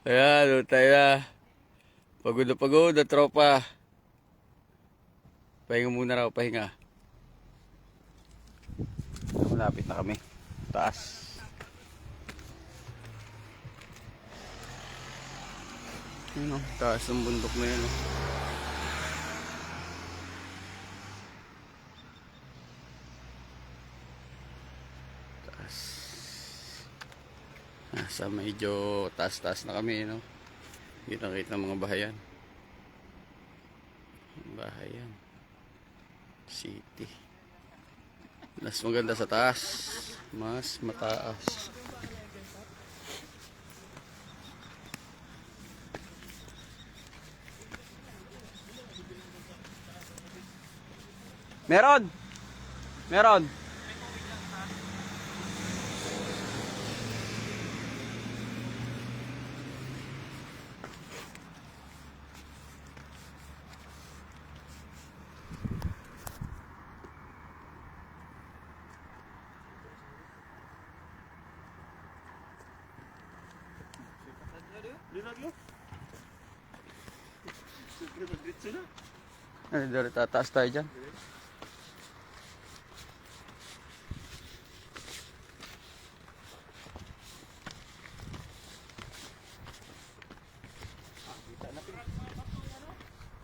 Ayan, tayo na. Pagod na tropa. Pahinga muna raw, pahinga. Malapit na kami. Taas. Yun o, taas ng bundok na yun o. Taas. Nasa medyo taas-taas na kami, no? Kita-kita ng mga bahayan. Bahayan. City. Mas maganda sa taas. Mas mataas. Meron! Meron! Ay, dari tataas tayo dyan.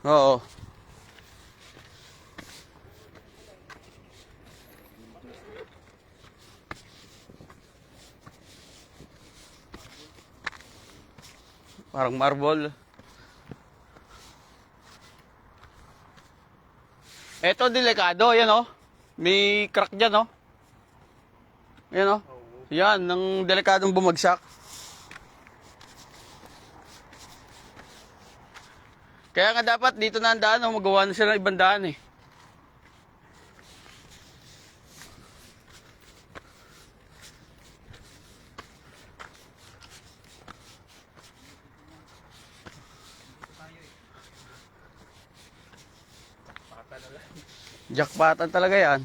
Oo. Parang marble. Eto delikado, yan oh. May crack dyan oh. Yan oh. Yan, ng delikadong bumagsak. Kaya nga dapat dito na ang daan, oh, magawa na sila ng ibang daan eh. Jackpotan talaga yan.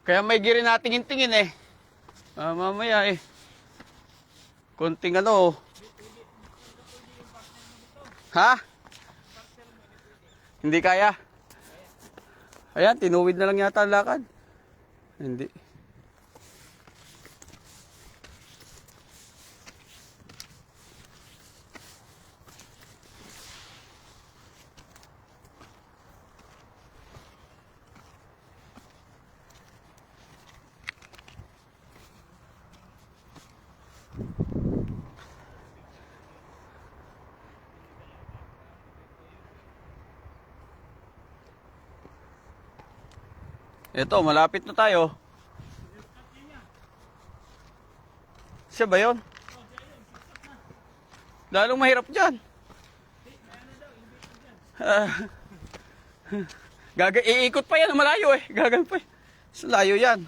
Kaya may girin nating tingin eh. Mamaya eh. Konting ano oh. Ha? Hindi kaya? Ayan, tinuwid na lang yata ang lakad. Hindi. Ito, malapit na tayo. Siya ba yun? Lalong mahirap dyan. Iikot pa yan, malayo eh. Gagan pa eh. Sa layo yan.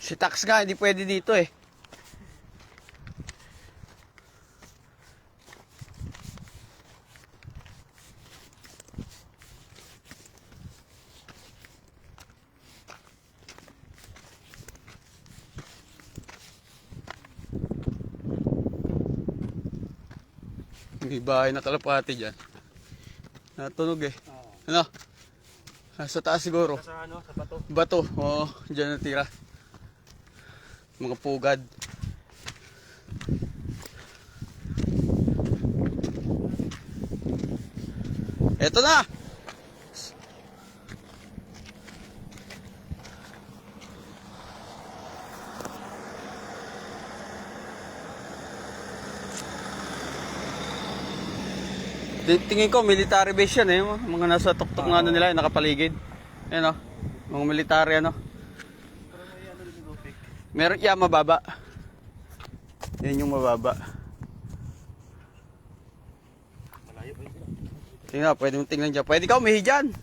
Si Tax nga, hindi pwede dito eh. May bahay na kalapati dyan. Natunog eh. Ano? Sa taas siguro. Sa ano? Sa bato? Bato. Oo, dyan natira. Mga pugad. Eto na! Tingin ko military base yan eh. Mga nasa tuktok nga nila, nakapaligid. Ayan o. Mga military ano. Meron yan mababa. Yan yung mababa. Tingnan, pwede mong tingnan dyan. Pwede ka umihi dyan.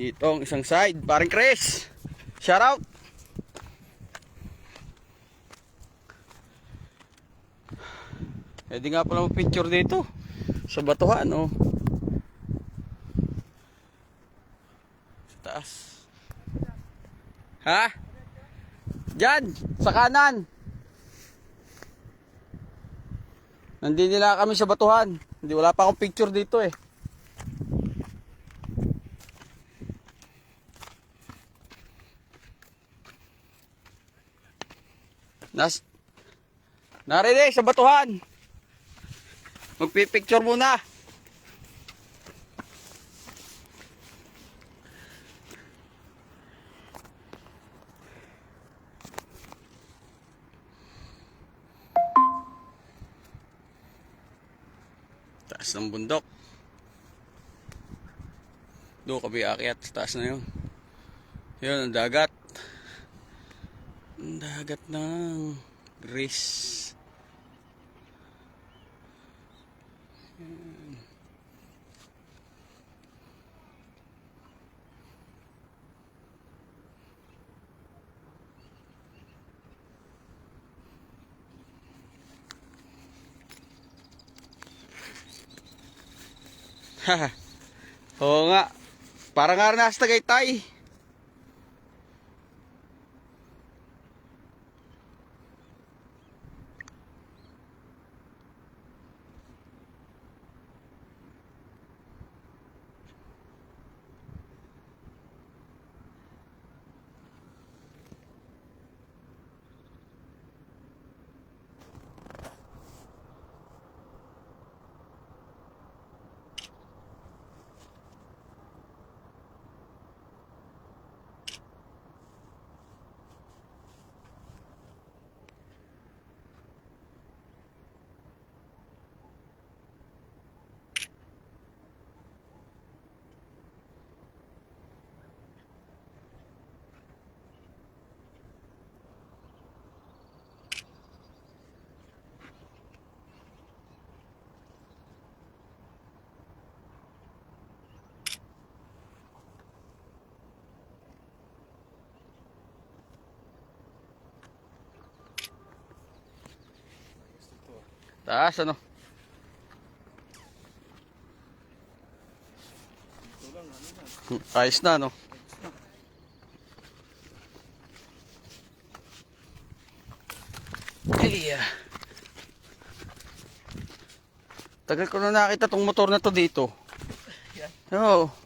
Dito ang isang side. Paring Chris. Shout out. Pwede nga pala mag-picture dito. Sa batuhan, oh. Sa taas. Ha? Diyan, sa kanan. Nandito nila kami sa batuhan. Hindi, wala pa akong picture dito eh. Narinig sa batuhan. Magpipicture muna. Taas ng bundok. Doon kami aakyat. Taas na yun. Yun ang dagat. Ang dagat ng Greece. Haha. Oo nga. Parang nga nasa Tagaytay. Taas ano? Ayos na no? Ay, tagal ko na nakita tong motor na to dito. Oo.